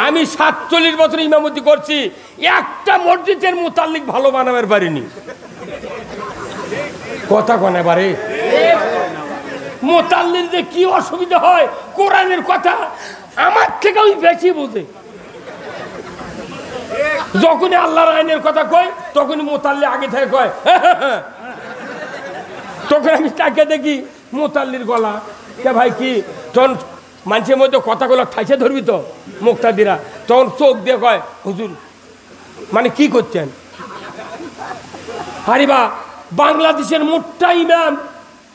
আমি 47 বছর ইমামতি করছি, একটা মসজিদের মুতাল্লিক ভালো বানাবার পারিনি। কথা কোন এবারে মুতাল্লির যে কি অসুবিধা হয়, কোরআনের কথা আমার থেকে ওই বেশি বোঝে। যখনই আল্লাহর আইনের কথা কয় তখনই মুতাল্লি আগে থেকে কয়, তখন আমি তাকে দেখি মুতাল্লির গলা, কে ভাই কি, তখন মানুষের মধ্যে কথাগুলো ঠাইছে ধরবি তো মুক্তাদিরা, তখন চোখ দিয়ে কয় হুজুর মানে কি করছেন। আরে বা বাংলাদেশের মোটটা ইমাম,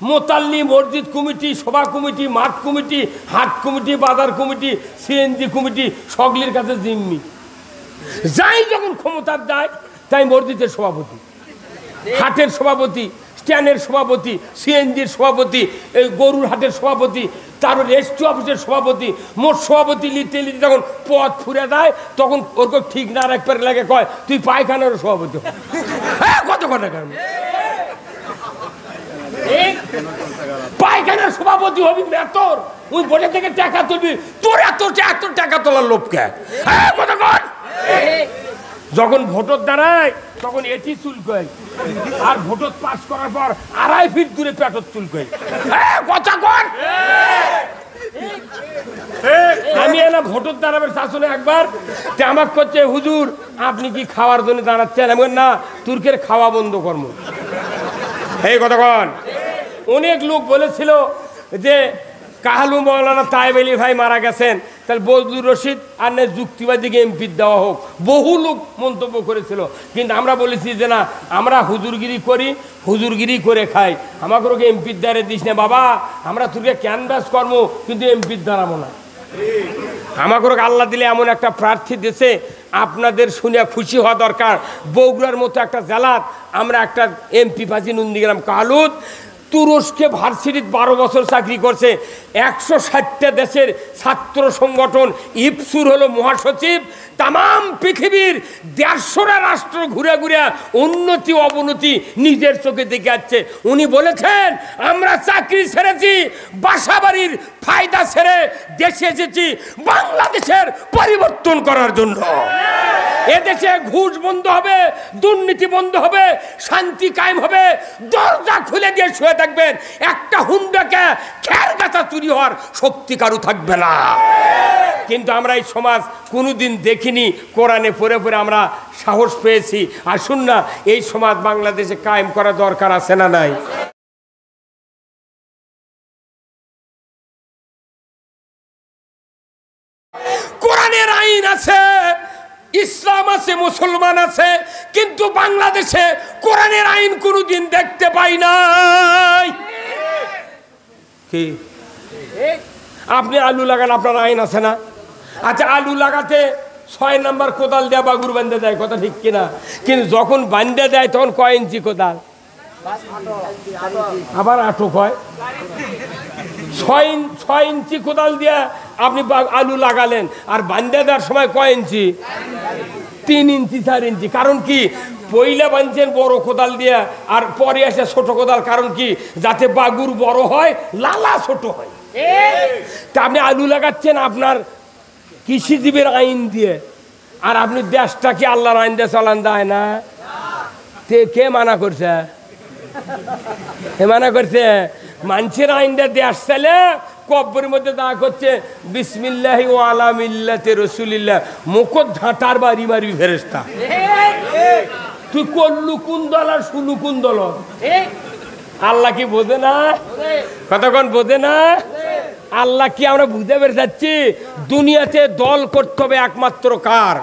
মোতাল্লি, মসজিদ কমিটি, সভা কমিটি, মাঠ কমিটি, হাট কমিটি, বাজার কমিটি, সিএনজি কমিটি সকলের কাছে জিম্মি। যাই যখন ক্ষমতার যায় তাই মসজিদের সভাপতি, হাটের সভাপতি, স্ট্যান্ডের সভাপতি, সিএনজির সভাপতি, এই গরুর হাটের সভাপতি, তারপর রেজিস্ট্রি অফিসের সভাপতি, মোট সভাপতি লিখতে লিখতে যখন পথ ফুরে দেয় তখন ওরকম ঠিক না রাখবার লাগে কয় তুই পায়খানার সভাপতি। হ্যাঁ কত কথা কেন পায়খানার সভাপতি হবি মেতর, ওই বোর্ডে থেকে টাকা তুলবি, তোর এত টাকা তোলার লোককে। হ্যাঁ কত কর যখন ভোটর দাঁড়ায় তখন এটি চুলকয়, আর ভোটর পাস করার পর 2.5 ফিট দূরে পেটর চুলকয়। কথা কর আমি এলাম ভোটর দাঁড়াবেন শাসনে একবার, আমাকে করছে হুজুর আপনি কি খাওয়ার জন্য দাঁড়াচ্ছেন? আমি না, তুর্কের খাওয়া বন্ধ কর্ম। এই কতক্ষণ অনেক লোক বলেছিল যে কাহালু মৌলানা তাইব আলী ভাই মারা গেছেন, তাহলে বজলুর রশিদ আর না যুক্তিবাদীকে এমপি দেওয়া হোক, বহু লোক মন্তব্য করেছিল। কিন্তু আমরা বলেছি যে না, আমরা হুজুরগিরি করি, হুজুরগিরি করে খাই, আমাকে এমপির দ্বারে দিস না বাবা, আমরা তোকে ক্যানভাস কর্ম কিন্তু এমপির দাঁড়াবো না। আমাকে আল্লাহ দিলে এমন একটা প্রার্থী দেশে আপনাদের শুনে খুশি হওয়া দরকার। বগুড়ার মতো একটা জেলাত আমরা একটা এমপি পাচ্ছি নন্দীগ্রাম কালুদ, তুরস্কে ভার্সিটির 12 বছর চাকরি করছে, 160টা দেশের ছাত্র সংগঠন, ইপসুর হলো মহাসচিব, তাম পৃথিবীর 150টা রাষ্ট্র ঘুরে ঘুরে উন্নতি অবনতি নিজের চোখে দেখে যাচ্ছে। উনি বলেছেন আমরা চাকরি ছেড়েছি, বাসা বাড়ির ফায়দা ছেড়ে দেশে এসেছি বাংলাদেশের পরিবর্তন করার জন্য। এদেশে ঘুষ বন্ধ হবে, দুর্নীতি বন্ধ হবে, শান্তি কায়েম হবে। দরজা খুলে দিয়ে শুয়ে থাকবেন, একটা হুন্ডাকে খের গাছা চুরি হওয়ার শক্তি কারু থাকবে না। কিন্তু আমরা এই সমাজ কোনোদিন দেখিনি, কোরআনে পড়ে পড়ে আমরা সাহস পেয়েছি। আসুন না, এই সমাজ বাংলাদেশে কায়েম করা দরকার আছে না নাই? কোরআনের আইন আছে, ইসলাম আছে, মুসলমান আছে, কিন্তু বাংলাদেশে কোরআনের আইন কোনোদিন দেখতে পাই নাই। কি আপনি আলু লাগান, আপনার আইন আছে না? আচ্ছা আলু লাগাতে 6 নাম্বার কোদাল দেয়া বাগুর বান্ধে দেয়, কথা ঠিক কিনা? কিন্তু যখন বান্ধে দেয় তখন কয় ইঞ্চি কোদাল, আবার আটক হয়। 6 ইঞ্চি কোদাল দিয়ে আপনি আলু লাগালেন, আর বান্ধে দেওয়ার সময় কয় ইঞ্চি? 3 ইঞ্চি 4 ইঞ্চি। কারণ কি? পয়লা বাঁধছেন বড় কোদাল দিয়ে, আর পরে আসে ছোট কোদাল। কারণ কি? যাতে বাগুর বড় হয়, লালা ছোট হয়। তা আপনি আলু লাগাচ্ছেন আপনার কৃষিজীবীর আইন দিয়ে, আর আপনি দেশটা কি আল্লাহর আইন দিয়ে চালান দেয় না? কে মানা করছে? মানা করছে মানুষের আইন দিয়ে দেশ চালে কব্বরের মধ্যে দা করছে বিসমিল্লাহি ওয়া আলা মিল্লাতি রাসূলিল্লাহ, মুখত ঝাঁটার বাড়ি মারবি ফেরেশতা। তুই করলু কোন দল আর শুনু কোন দল? আল্লাহ কি বোঝে না? কতক্ষণ বোঝে না? আল্লাহ কি আমরা বুঝতে পেরে যাচ্ছি? দুনিয়াতে দল করতে হবে একমাত্র কার?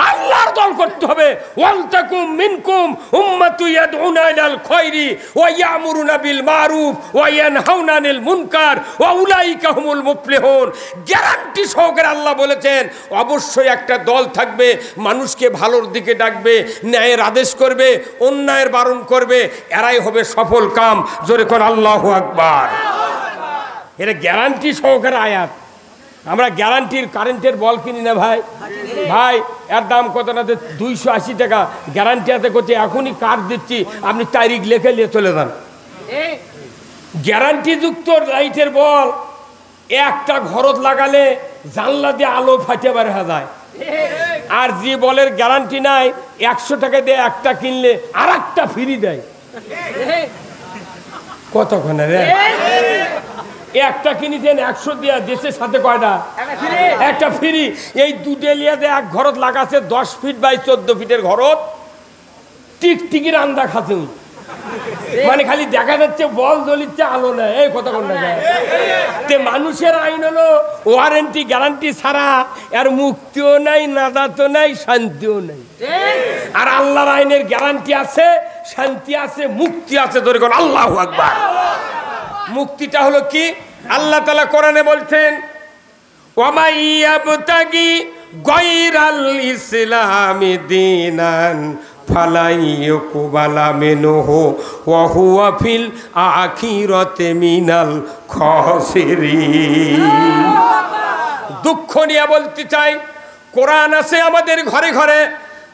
আল্লাহর দল করতে হবে। ওয়ালতাকুম মিনকুম উম্মাতুন ইয়াদউনা ইলাল খায়রি ওয়া ইয়ামুরুনা বিল মারুফ ওয়া ইয়ানহাউনা আনিল মুনকার ওয়া উলাইকা হুমুল মুফলিহুন। গ্যারান্টি সহকারে আল্লাহ বলেছেন অবশ্যই একটা দল থাকবে, মানুষকে ভালোর দিকে ডাকবে, ন্যায়ের আদেশ করবে, অন্যায়ের বারণ করবে, এরাই হবে সফল কাম। জোরে কোন আল্লাহু আকবার। এটা গ্যারান্টি সহকারে আয়াত। আমরা গ্যারান্টির কারেন্টের বল কিনি না ভাই, ভাই এর দাম কত না? 280 টাকা। গ্যারান্টি হাতে করছে, এখনই কার্ড দিচ্ছি, আপনি তারিখ লেখে নিয়ে চলে যান। গ্যারান্টি যুক্ত লাইটের বল একটা ঘরত লাগালে জানলা দিয়ে আলো ফাটে বের হয়ে যায়। আর যে বলের গ্যারান্টি নাই 100 টাকা দিয়ে একটা কিনলে আর একটা ফ্রি দেয়। কতক্ষণে রে একটা কিনেছেন 100 দিয়া, দেশের সাথে কয়টা একটা ফ্রি। এই দুটেলিয়াতে এক ঘরত লাগাছে 10 ফিট বাই 14 ফিটের ঘরত, টিকটিকির আন্দা খাতুন, মানে খালি দেখা যাচ্ছে বল জ্বলিচ্ছে, আলো নেই। এই কতক্ষণ তে মানুষের আইন হলো ওয়ারেন্টি গ্যারান্টি ছাড়া আর মুক্তিও নাই, নাজাতও নাই, শান্তিও নাই। আর আল্লাহর আইনের গ্যারান্টি আছে, শান্তি আছে, মুক্তি আছে। ধরে কোন আল্লাহু আকবার। মুক্তিটা হলো কি? আল্লাহ তাআলা কোরআনে বলছেন, ওয়া ইয়াবতাগি গায়রাল ইসলামি দীনান ফালাই ইউকবালা মিনহু ওয়া হুয়া ফিল আখিরাতি মিনাল খাসিরিন। দুঃখ নিয়ে বলতে চাই, কোরআন আছে আমাদের ঘরে ঘরে,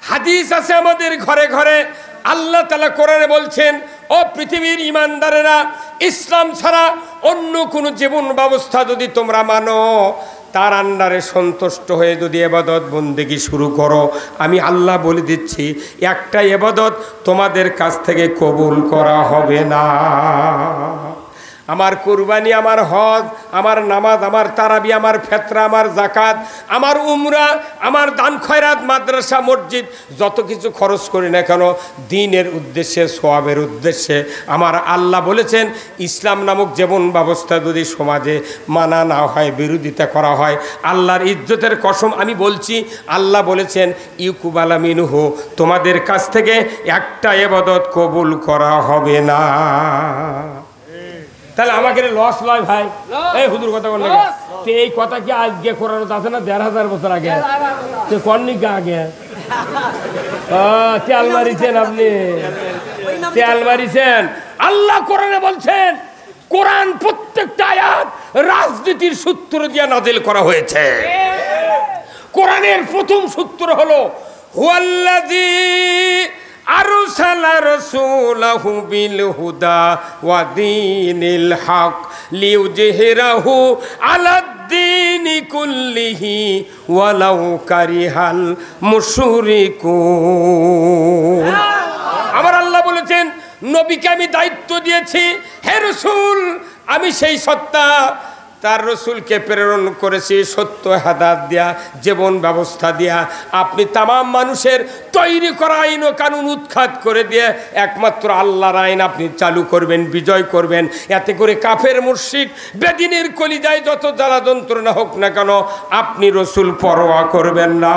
হাদিস আছে আমাদের ঘরে ঘরে। আল্লাহ তাআলা কোরআনে বলছেন, ও পৃথিবীর ইমানদারেরা, ইসলাম ছাড়া অন্য কোনো জীবন ব্যবস্থা যদি তোমরা মানো, তার আন্ডারে সন্তুষ্ট হয়ে যদি ইবাদত বন্দেগি শুরু করো, আমি আল্লাহ বলে দিচ্ছি একটা ইবাদত তোমাদের কাছ থেকে কবুল করা হবে না। আমার কুরবানি, আমার হজ, আমার নামাজ, আমার তারাবি, আমার ফেতরা, আমার জাকাত, আমার উমরা, আমার দান খয়রাত, মাদ্রাসা, মসজিদ, যত কিছু খরচ করি না কেন দ্বীনের উদ্দেশ্যে, সওয়াবের উদ্দেশ্যে, আমার আল্লাহ বলেছেন ইসলাম নামক জীবন ব্যবস্থা যদি সমাজে মানা না হয়, বিরোধিতা করা হয়, আল্লাহর ইজ্জতের কসম আমি বলছি, আল্লাহ বলেছেন ইউকুবালা মিনহু, তোমাদের কাছ থেকে একটা ইবাদত কবুল করা হবে না। তাহলে আমাকে লস লয় ভাই। এই হুজুর কথা বললে এই কথা কি আজকে করার আছে না 1500 বছর আগে? কর্ণিকা আগে তেল মারিছেন আপনি, তেল মারিছেন। আল্লাহ কোরআনে বলছেন, কোরআন প্রত্যেকটা আয়াত রাজনীতির সূত্র দিয়ে নাজিল করা হয়েছে। কোরআনের প্রথম সূত্র হলো হুয়াল্লাযী আরসালা রাসূলাহু বিল হুদা ওয়া দীনিল হক লিইয়ুযহিরাহু আলাদ-দীনি কুল্লিহি ওয়ালাউ কারিহাল মুশরিকুন। আমার আল্লাহ বলেছেন, নবীকে আমি দায়িত্ব দিয়েছি, হে রাসূল, আমি সেই সত্তা, তার রসুলকে প্রেরণ করেছি সত্য হেদায়েত দিয়া, জীবন ব্যবস্থা দিয়া। আপনি তাম মানুষের তৈরি করা আইন ও কানুন উৎখাত করে দিয়ে একমাত্র আল্লাহর আইন আপনি চালু করবেন, বিজয় করবেন। এতে করে কাফের মুশরিক বেদিনের কলিজায় যত জ্বালা যন্ত্রণা হোক না কেন, আপনি রসুল পরোয়া করবেন না।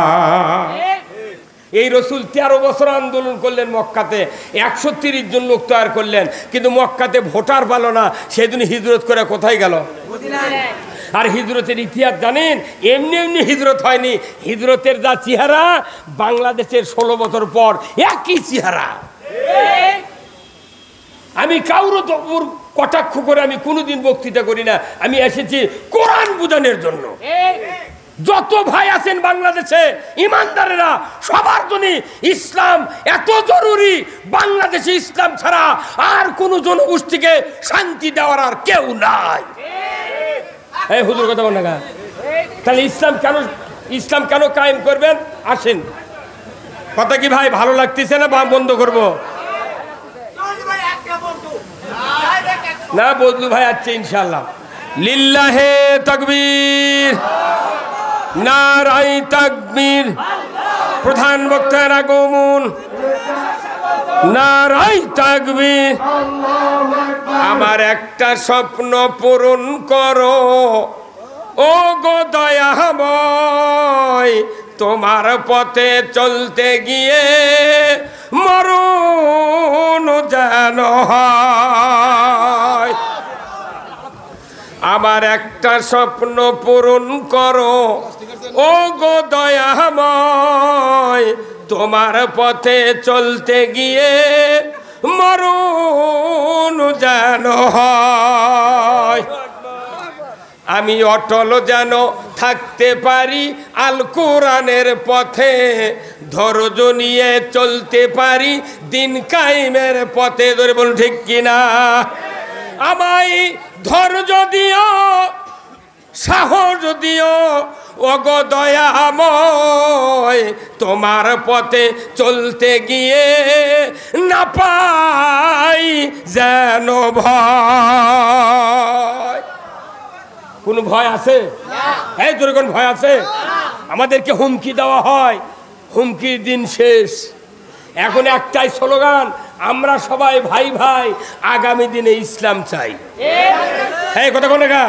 এই রসুল 13 বছর আন্দোলন করলেন মক্কাতে, 130 জন লোক তৈরি করলেন, কিন্তু মক্কাতে ভোটার পালো না। সেদিন হিজরত করে কোথায় গেল? আর হিজরতের ইতিহাস জানেন? এমনি এমনি হিজরত হয়নি। হিজরতের যা চেহারা, বাংলাদেশের 16 বছর পর একই চেহারা। আমি কাউর কটাক্ষ করে আমি কোনোদিন বক্তৃতা করি না। আমি এসেছি কোরআন বোঝানোর জন্য। যত ভাই আছেন বাংলাদেশে ইমানদারেরা, সবার জন্য ইসলাম এত জরুরি। বাংলাদেশে ইসলাম ছাড়া আর কোন জনগোষ্ঠীকে শান্তি দেওয়ার আর কেউ নাই। এই হুজুর কথা বল না। তাহলে ইসলাম কেন কায়েম করবেন? আসেন, কথা কি ভাই ভালো লাগতেছে না বন্ধ করব? না বদলু ভাই আছে ইনশাআল্লাহ। লিল্লাহে তাকবীর, নারাই তাকবীর। প্রধান বক্তার আগমন, নারাই তাকবীর। আমার একটা স্বপ্ন পূরণ করো ও গো দয়াময়, তোমার পথে চলতে গিয়ে মরণ যেন হয়। আমার একটা স্বপ্ন পূরণ করো ও গো দয়াময়, তোমার পথে চলতে গিয়ে মরণ যেন হয়। আমি অটল যেন থাকতে পারি আল কোরআনের পথে, ধৈর্য নিয়ে চলতে পারি দিন কায়েমের পথে। ধরে বলুন ঠিক কিনা? আমায় ধৈর্য দিও, সাহস দিও, ওগো দয়াময়, তোমার পথে চলতে গিয়ে না পাই যেন ভয়। কোন ভয় আছে? এই জোরে কোন ভয় আছে? আমাদেরকে হুমকি দেওয়া হয়, হুমকির দিন শেষ। এখন একটাই স্লোগান, আমরা সবাই ভাই ভাই, আগামী দিনে ইসলাম চাই। এই কথা কোন না?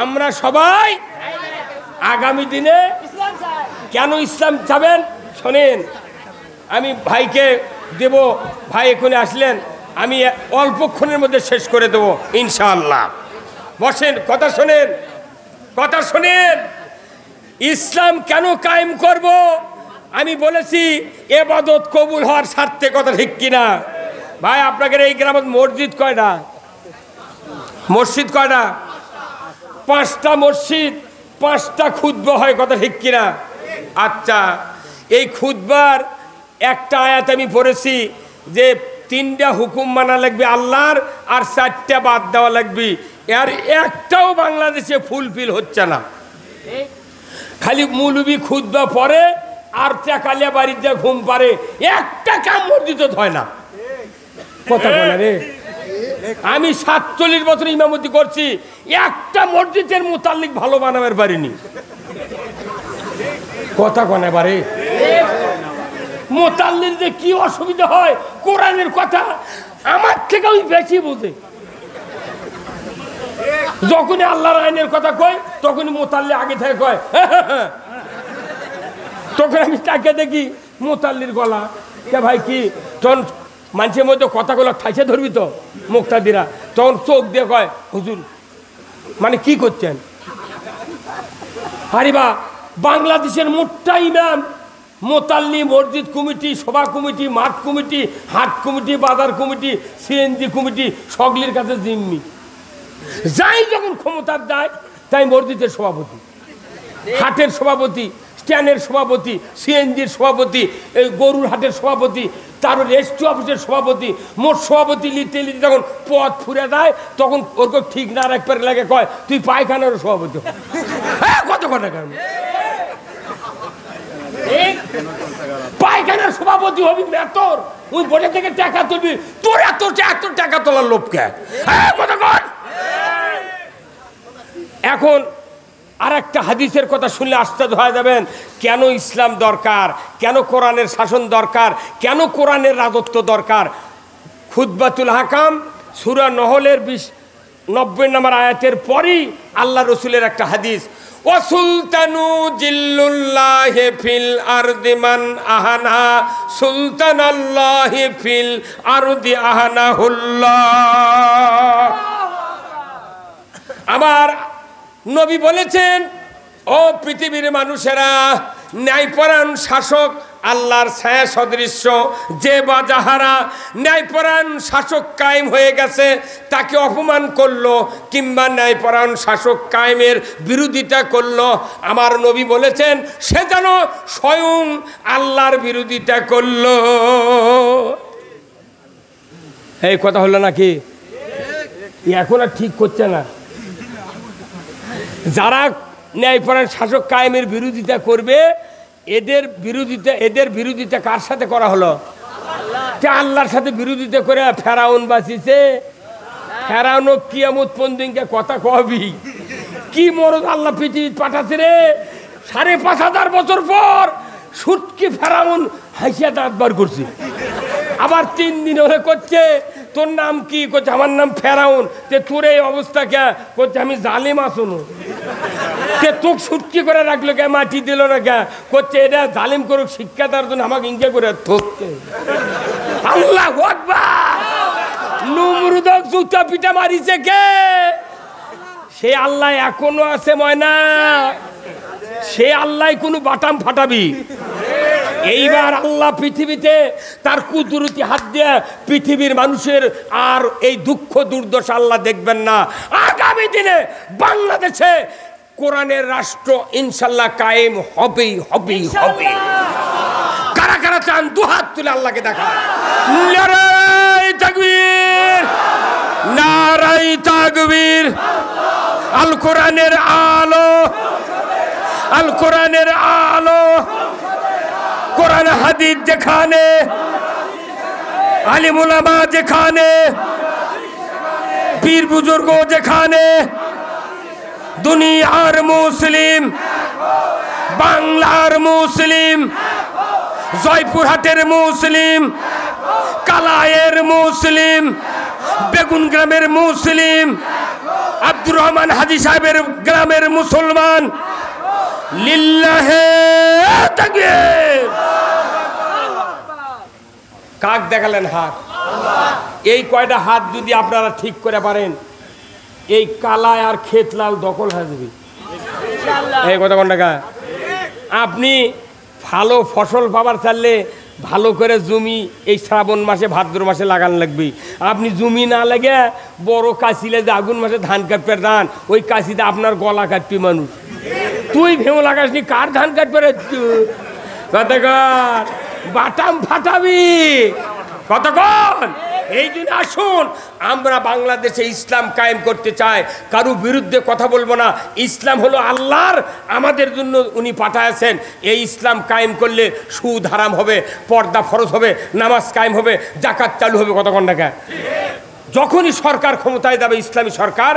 আমরা সবাই আগামী দিনে কেন ইসলাম চাবেন শোনেন, আমি ভাইকে দেব, ভাই এখানে আসলেন, আমি অল্পক্ষণের মধ্যে শেষ করে দেবো ইনশাআল্লাহ। বসেন, কথা শোনেন, কথা শোনেন। ইসলাম কেন কায়েম করব? আমি বলেছি ইবাদত কবুল হওয়ার স্বার্থে, কথা ঠিক কিনা ভাই? আপনাদের এই গ্রামে মসজিদ কয়টা? মসজিদ কয়টা? 5টা মসজিদ, 5টা খুতবা হয়, কথা ঠিক কিনা? আচ্ছা, এই খুতবার একটা আয়াত আমি পড়েছি যে 3টা হুকুম মানা লাগবে আল্লাহর, আর 4টা বাদ দেওয়া লাগবে। আর একটাও বাংলাদেশে ফুলফিল হচ্ছে না। খালি মৌলবি খুতবা পড়ে আর টাকালিয়া বাড়িতে ঘুম পারে, একটা কাম মসজিদ হয় না। কথা বলে রে, আমি 47 বছর ইমামতি করছি, একটা মসজিদের মুতাল্লিক ভালো বানাবার পারিনি। কথা কনে বারে, মুতাল্লিক যে কি অসুবিধা হয়, কোরআনের কথা আমার থেকে ওই বেশি বোঝে। যখনই আল্লাহর আইনের কথা কয়, তখনই মুতাল্লি আগে থেকে কয়। তখন আমি তাকে দেখি মুতাল্লির গলা, কে ভাই কি? তখন মানুষের মধ্যে কথাগুলো ঠাইসে ধরবি তো মুক্তাদিরা, তখন চোখ দিয়ে কয় হুজুর মানে কি করছেন? আরে বা, বাংলাদেশের মোটটা ইমাম, মোতাল্লি, মসজিদ কমিটি, সভা কমিটি, মাঠ কমিটি, হাট কমিটি, বাজার কমিটি, সিএনজি কমিটি, সকলের কাছে জিম্মি। যাই যখন ক্ষমতার যায় তাই মসজিদের সভাপতি, হাটের সভাপতি, স্ট্যান্ডের সভাপতি, সিএনজির সভাপতি, এই গরুর হাটের সভাপতি, তারপর রেজিস্ট্রি অফিসের সভাপতি, মোট সভাপতি লিতে লিতে যখন পথ ফুরে দেয়, তখন ওরকম ঠিক না রাখবার লাগে, কয় তুই পায়খানার সভাপতি। হ্যাঁ, কত কথা কেন? পায়খানার সভাপতি হবি তোর, ওই বোর্ডে থেকে টাকা তুলবি, তোর এত টাকা তোলার লোভকে। হ্যাঁ, কথা কর। এখন আর একটা হাদিসের কথা শুনলে আশ্চর্য হয়ে যাবেন, কেন ইসলাম দরকার, কেন কোরআনের শাসন দরকার, কেন কোরআনের রাজত্ব দরকার। খুতবাতুল হাকাম সূরা নহলের 90 নম্বর আয়াতের পরই আল্লাহ রসুলের একটা হাদিস, ওয়া সুলতানু জিল্লুল্লাহি ফিল আরদি মান আহানা সুলতানাল্লাহি ফিল আরদি আহানাহুল্লাহ। আমার নবী বলেছেন, ও পৃথিবীর মানুষেরা, ন্যায়পরায়ণ শাসক আল্লাহর ছায়া সদৃশ্য, যে বা যাহারা ন্যায়পরায়ণ শাসক কায়েম হয়ে গেছে তাকে অপমান করলো, কিংবা ন্যায়পরায়ণ শাসক কায়েমের বিরোধিতা করলো, আমার নবী বলেছেন সে যেন স্বয়ং আল্লাহর বিরোধিতা করলো। এই কথা হলো নাকি? এখন আর ঠিক করছে না। যারা ন্যায়পরায়ণ শাসক কায়েমের বিরোধিতা করবে, এদের বিরোধিতা কার সাথে করা হলো? আল্লাহর সাথে বিরোধিতা করে ফেরাউন বাঁচিছে। ফেরাউন কিয়ামত পর্যন্ত কথা কবি, কি মরদ আল্লাহ পৃথিবী পাঠাচ্ছে রে। 5,500 বছর পর সুটকি ফেরাউন হাসিয়া দাঁত বার করছে। আবার 3 দিন হলে করছে তোর নাম কি? করছে আমার নাম ফেরাউন। তে তোর এই অবস্থা কে? করছে আমি জালিম আসুন। তে তোকে সুটকি করে রাখলো কে? মাটি দিল না কে? করছে এটা জালিম করুক, শিক্ষা দেওয়ার জন্য আমাকে ইঙ্গে করে থকছে। আল্লাহু আকবার। নমরুদক জুতা পিটা মারিছে কে? সে আল্লাহ এখনো আছে ময়না, সে আল্লাহ কোনো বাটাম ফাটাবি। এইবার আল্লাহ পৃথিবীতে তার কুদরতি হাত দিয়ে পৃথিবীর মানুষের আর এই দুঃখ দুর্দশা আল্লাহ দেখবেন না। আগামী দিনে বাংলাদেশে কোরআনের রাষ্ট্র ইনশাল্লাহ কায়েম হবেই হবেই হবে। কারা কারা চান দুহাত তুলে আল্লাহকে দেখা। নারায়ে তাকবীর, নারায়ে তাকবীর। আল কোরআনের আলো, আল কোরআনের আলো, কোরআন হাদিস যেখানে, আলিম উলামা যেখানে, পীর বুজুর্গ যেখানে, দুনিয়ার মুসলিম, বাংলার মুসলিম, জয়পুরহাটের মুসলিম, কালায়ের মুসলিম, বেগুন গ্রামের মুসলিম, আব্দুর রহমান হাজী সাহেবের গ্রামের মুসলমান, লিল্লাহে তাকবীর। কাক দেখালেন হাত, এই কয়টা হাত যদি আপনারা ঠিক করে পারেন, এই কালায় আর ক্ষেতলাল দখল হয়ে যাবে। এই কথা কোন টাকা? আপনি ভালো ফসল পাবার চাইলে ভালো করে জমি এই শ্রাবণ মাসে ভাদ্র মাসে লাগান লাগবে। আপনি জমি না লাগে বড় কাশিলে যে আগুন মাসে ধান কাটবে ধান, ওই কাশিতে আপনার গলা কাটবি মানুষ। তুই ভেউ লাগাসনি, কার ধান কাটবে রে? কতক্ষণ বাটাম ফাটাবি, কতক্ষণ? এই জন্য আসুন, আমরা বাংলাদেশে ইসলাম কায়েম করতে চাই, কারো বিরুদ্ধে কথা বলবো না। ইসলাম হলো আল্লাহর, আমাদের জন্য উনি পাঠাইছেন। এই ইসলাম কায়েম করলে সুদ হারাম হবে, পর্দা ফরজ হবে, নামাজ কায়েম হবে, জাকাত চালু হবে। কতক্ষণ টাকা? যখনই সরকার ক্ষমতায় যাবে ইসলামী সরকার,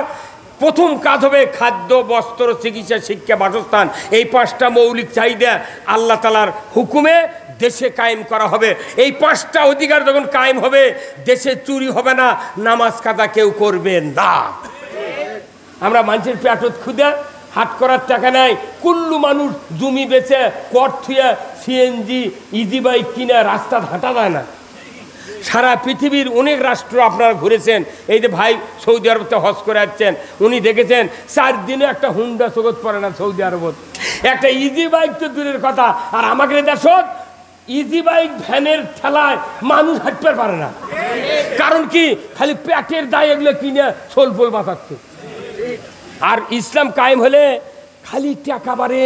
প্রথম কাজ হবে খাদ্য, বস্ত্র, চিকিৎসা, শিক্ষা, বাসস্থান, এই 5টা মৌলিক চাহিদা আল্লাহ তাআলার হুকুমে দেশে কায়েম করা হবে। এই 5টা অধিকার যখন কায়েম হবে, দেশে চুরি হবে না, নামাজ কাজা কেউ করবে না। আমরা মানুষের পেটত খুদে হাট করার টাকা নাই, কুল্লু মানুষ জমি বেচে কর থুয়ে সিএনজি ইজি বাইক কিনে রাস্তা হাঁটা যায় না। সারা পৃথিবীর অনেক রাষ্ট্র আপনারা ঘুরেছেন, এই যে ভাই সৌদি আরবতে হজ করে আসছেন, উনি দেখেছেন 4 দিনে একটা হুন্ডা জগৎ পড়ে না সৌদি আরবত, একটা ইজি বাইক তো দূরের কথা। আর আমাকে দেশত ইজি বাইক ভ্যানের ঠেলায় মানুষ হাঁটতে পারে না। কারণ কি? খালি পেটের দায় এগুলো কিনে সোলফোল বাঁচাচ্ছে। আর ইসলাম কায়েম হলে খালি টাকা বাড়ে,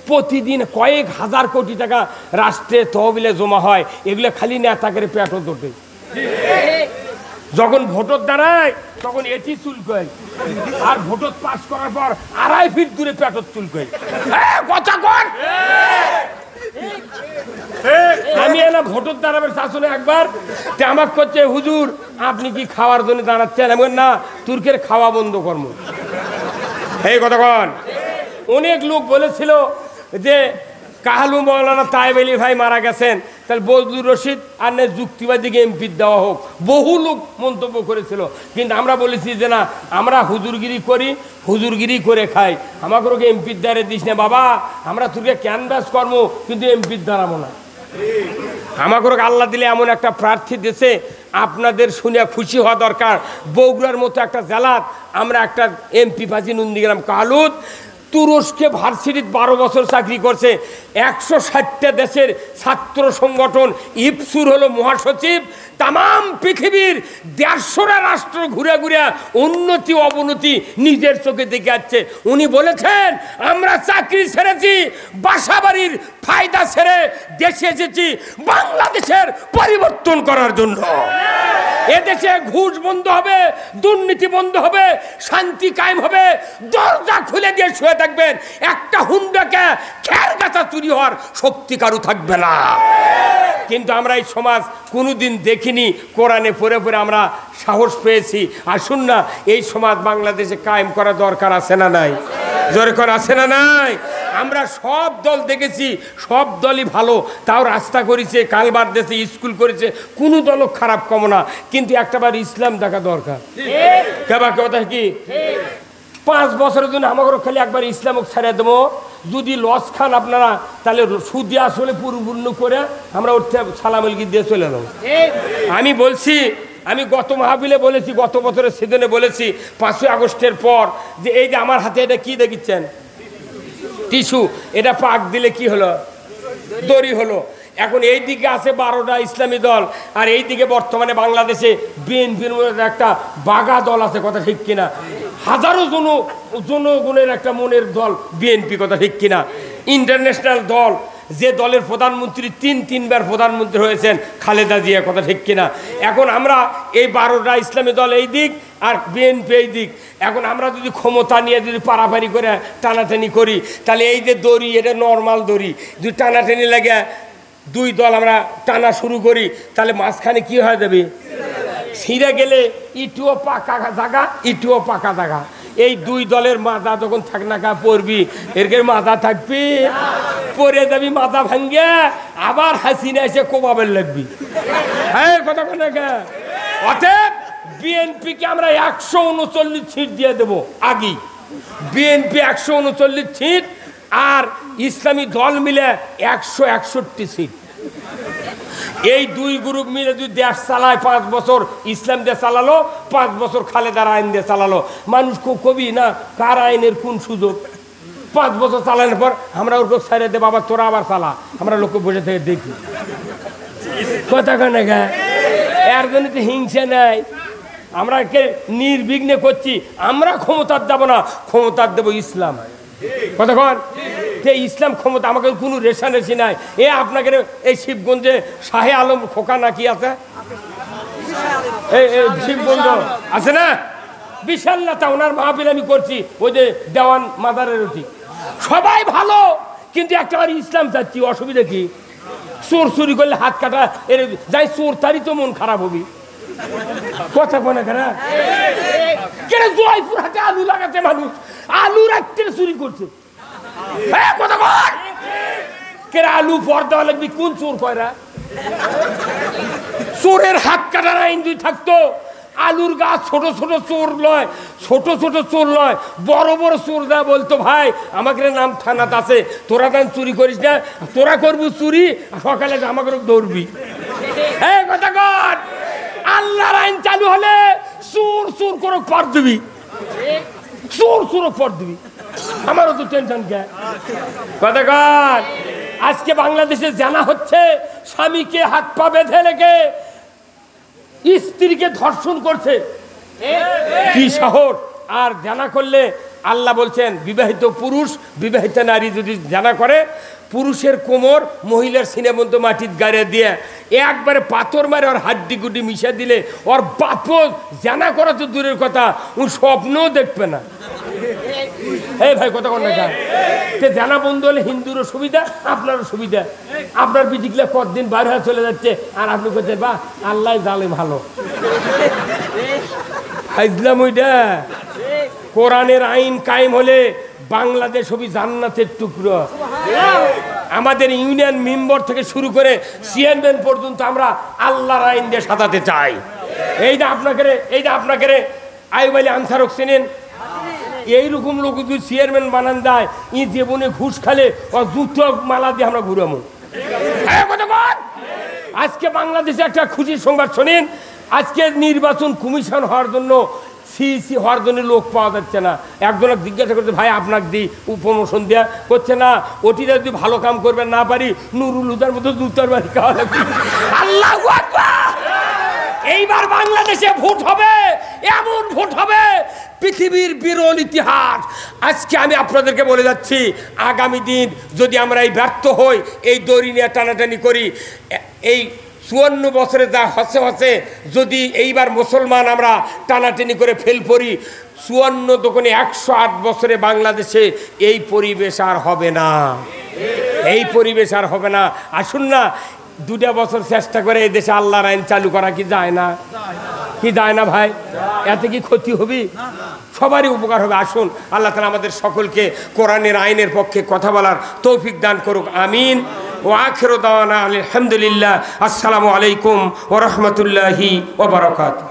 প্রতিদিন কয়েক হাজার কোটি টাকা রাষ্ট্রে তহবিলে জমা হয়, এগুলো খালি নেতাকে পেটও দোটে। যখন ভোটর দাঁড়ায় তখন এটি চুলকয়, আর ভোটর পাস করার পর 2.5 ফিট দূরে পেটর চুলকয়। কথা কর, আমি এলাম ভোটর দাঁড়াবেন শাসনে একবার, আমাকে করছে হুজুর আপনি কি খাওয়ার জন্য দাঁড়াচ্ছেন? আমি না, তুর্কের খাওয়া বন্ধ কর্ম। এই কতক্ষণ? অনেক লোক বলেছিল যে কাহালু মৌলানা তায়েব আলী ভাই মারা গেছেন, তাহলে বজলুর রশিদ আর না যুক্তিবাদীকে এমপি দেওয়া হোক। বহু লোক মন্তব্য করেছিল, কিন্তু আমরা বলেছি যে না, আমরা হুজুরগিরি করি, হুজুরগিরি করে খাই, আমাকে ওকে এমপির দ্বারে দিস না বাবা, আমরা তোকে ক্যানভাস কর্ম, কিন্তু এমপির দাঁড়াবো না। আমাকে আল্লাহ দিলে এমন একটা প্রার্থী দেশে, আপনাদের শুনে খুশি হওয়া দরকার। বগুড়ার মতো একটা জেলাত আমরা একটা এমপি পাচ্ছি, নন্দীগ্রাম কালুদ, তুরস্কে ভার্সিটিতে 12 বছর চাকরি করছে, 160টা দেশের ছাত্র সংগঠন, ইপসুর হলো মহাসচিব, তাম পৃথিবীর 150টা রাষ্ট্র ঘুরে ঘুরে উন্নতি অবনতি নিজের চোখে দেখে যাচ্ছে। উনি বলেছেন আমরা চাকরি ছেড়েছি, বাসা বাড়ির ফায়দা ছেড়ে দেশে এসেছি বাংলাদেশের পরিবর্তন করার জন্য। এদেশে ঘুষ বন্ধ হবে, দুর্নীতি বন্ধ হবে, শান্তি কায়েম হবে। দরজা খুলে দিয়ে শুয়ে থাকবেন, একটা হুন্ডাকে খের গাছা চুরি হওয়ার শক্তি কারু থাকবে না। কিন্তু আমরা এই সমাজ কোনোদিন দেখিনি, কোরআনে পড়ে পড়ে আমরা সাহস পেয়েছি। আসুন না, এই সমাজ বাংলাদেশে কায়েম করা দরকার আছে না নাই? জোরে করে আছে না নাই? আমরা সব দল দেখেছি, সব দলই ভালো, তাও রাস্তা করেছে, কালবার দেশে স্কুল করেছে, কোনো দলও খারাপ কম না, কিন্তু একটাবার ইসলাম দেখা দরকার। কেবা কথা কি 5 বছরের জন্য আমাকে খালি একবার ইসলামক ছেড়ে দেবো, যদি লস খান আপনারা তাহলে সুদি আসলে পরিপূর্ণ করে আমরা উঠতে সালাম আলগি দিয়ে চলে যাবো। আমি বলছি, আমি গত মাহফিলে বলেছি, গত বছরের সিজনে বলেছি, 5ই আগস্টের পর যে এই যে আমার হাতে এটা কি দেখিচ্ছেন, টিস্যু, এটা পাক দিলে কি হলো? দড়ি হলো। এখন এই দিকে আছে 12টা ইসলামী দল, আর এই দিকে বর্তমানে বাংলাদেশে বিএনপির একটা বাগা দল আছে, কথা ঠিক কিনা? হাজারো জনগণের একটা মনের দল বিএনপি, কথা ঠিক কিনা? ইন্টারন্যাশনাল দল, যে দলের প্রধানমন্ত্রী তিনবার প্রধানমন্ত্রী হয়েছেন, খালেদা জিয়া, কথা ঠিক কিনা? এখন আমরা এই 12টা ইসলামী দল এই দিক আর বিএনপি এই দিক, এখন আমরা যদি ক্ষমতা নিয়ে যদি পারাপারি করে টানাটানি করি, তাহলে এই যে দড়ি, এটা নর্মাল দড়ি, যদি টানাটানি লাগে দুই দল আমরা টানা শুরু করি, তাহলে মাঝখানে কি হয়ে যাবে? ছিঁড়ে গেলে ইটুও পাকা জায়গা, ইটুও পাকা জায়গা। এই দুই দলের মাথা তখন থাকনাকা পড়বি, এর মাথা থাকবি, পরে যাবি মাথা ভাঙ্গে, আবার হাসিনা এসে কোবাবের লাগবি। হ্যাঁ, কথা বলে অতএব বিএনপিকে আমরা 139 সিট দিয়ে দেবো আগেই। বিএনপি 139 সিট আর ইসলামী দল মিলে 161 সিট। এই দুই গ্রুপ মিলে যদি দেশ চালায় 5 বছর, ইসলাম দিয়ে চালালো, 5 বছর খালেদার আইন দিয়ে চালালো, মানুষ খুব কবি না কার আইনের কোন সুযোগ। 5 বছর চালানোর পর আমরা ওর ছেড়ে দে, বাবা তোরা আবার চালা, আমরা লোক বসে থেকে দেখি। কথা কেন এর জন্য তো হিংসা নাই, আমরা কে নির্বিঘ্নে করছি। আমরা ক্ষমতার দেবো না, ক্ষমতার দেবো ইসলাম। কতক্ষণ ইসলাম ক্ষমতা, আমাকে কোনো রেশারেশি নাই। আপনাকে এই শিবগঞ্জে শাহে আলম খোকা নাকি আছে, এই শিবগঞ্জ আছে না, বিশাল নেতা, ওনার মাহফিল আমি করছি, ওই যে দেওয়ান মাদারের রুটি, সবাই ভালো, কিন্তু একটা ইসলাম চাচ্ছি। অসুবিধা কি? চোর চুরি করলে হাত কাটা, এর যাই চোর তারই তো মন খারাপ হবি। কথা কোনে খারাপ কেন? জয়পুর হাতে আলু লাগাতে মানুষ, আলু রাখতে চুরি করছে। কথা বল, কেন আলু পর দেওয়া লাগবি? কোন চোর কয়রা? চোরের হাত কাটার আইন যদি থাকতো, আলুর গাছ ছোট ছোট চোর লয়, ছোট ছোট চোর লয়, বড় বড় চোর দেয়, বলতো ভাই আমাকে নাম থানাত আছে, তোরা তান চুরি করিস না, তোরা করবি চুরি, সকালে আমাকে দৌড়বি। হ্যাঁ, কথা কর, আল্লাহর আইন চালু হলে চোর চোর করে পর দিবি, চোর চোর পর দিবি, আমারও তো টেনশন কে। কথা কর, আজকে বাংলাদেশে জানা হচ্ছে স্বামীকে হাত পা বেঁধে রেখে স্ত্রীকে ধর্ষণ করছে, কি সাহস! আর জানা করলে আল্লাহ বলছেন বিবাহিত পুরুষ বিবাহিত নারী যদি জানা করে, পুরুষের কোমর মহিলার সিনেমন্ত মাটির গাড়ে দিয়ে একবারে পাথর মারে ওর হাড্ডি গুড্ডি মিশে দিলে ওর বাপ জানা করা তো দূরের কথা, ও স্বপ্নও দেখবে না। এই ভাই কথা কন না, জানা বন্ধু হলে হিন্দুরও সুবিধা, আপনারও সুবিধা। আপনার বিজিগুলা কতদিন বাইরে হয়ে চলে যাচ্ছে, আর আপনি বলছেন বা আল্লাহ জালে ভালো। ইসলাম ওইটা কোরআনের আইন কায়েম হলে বাংলাদেশ হবে জান্নাতের টুকরো। আমাদের ইউনিয়ন মেম্বার থেকে শুরু করে চেয়ারম্যান পর্যন্ত আমরা আল্লাহর আইন দিয়ে সাজাতে চাই। এইটা আপনাকে আইব আলী আনসারক চেনেন? এইরকম লোক যদি চেয়ারম্যান বানান দেয়, ই জীবনে ঘুষ খালে ও জুতো মালা দিয়ে আমরা ঘুরামো। আজকে বাংলাদেশে একটা খুশির সংবাদ শোনেন, আজকে নির্বাচন কমিশন হওয়ার জন্য সিইসি হওয়ার জন্য লোক পাওয়া যাচ্ছে না। একজনকে জিজ্ঞাসা করছে, ভাই আপনাকে দিই প্রমোশন দেওয়া, করছে না, ওটিরা যদি ভালো কাম করবেন না পারি নুরুল হুদার মতো জুতার বাড়ি খাওয়া লাগবে। আল্লাহু আকবার! এইবার বাংলাদেশে ভোট হবে, এমন ভোট হবে পৃথিবীর বিরল ইতিহাস। আজকে আমি আপনাদেরকে বলে যাচ্ছি, আগামী দিন যদি আমরা এই ব্যর্থ হই, এই দড়ি নিয়ে টানাটানি করি, এই 54 বছরে যা হচ্ছে যদি এইবার মুসলমান আমরা টানাটানি করে ফেল পড়ি, 54 দোকানে 108 বছরে বাংলাদেশে এই পরিবেশ আর হবে না, এই পরিবেশ আর হবে না। আসুন না 2 বছর চেষ্টা করে এই দেশে আল্লাহর আইন চালু করা কি যায় না? কি যায় না ভাই? এতে কি ক্ষতি হবে? সবারই উপকার হবে। আসুন, আল্লাহ তাআলা আমাদের সকলকে কোরআনের আইনের পক্ষে কথা বলার তৌফিক দান করুক, আমিন। ও আখিরু দাওয়ানা আলহামদুলিল্লাহ। আসসালামু আলাইকুম ওয়া রাহমাতুল্লাহি ওয়া বারাকাতুহু।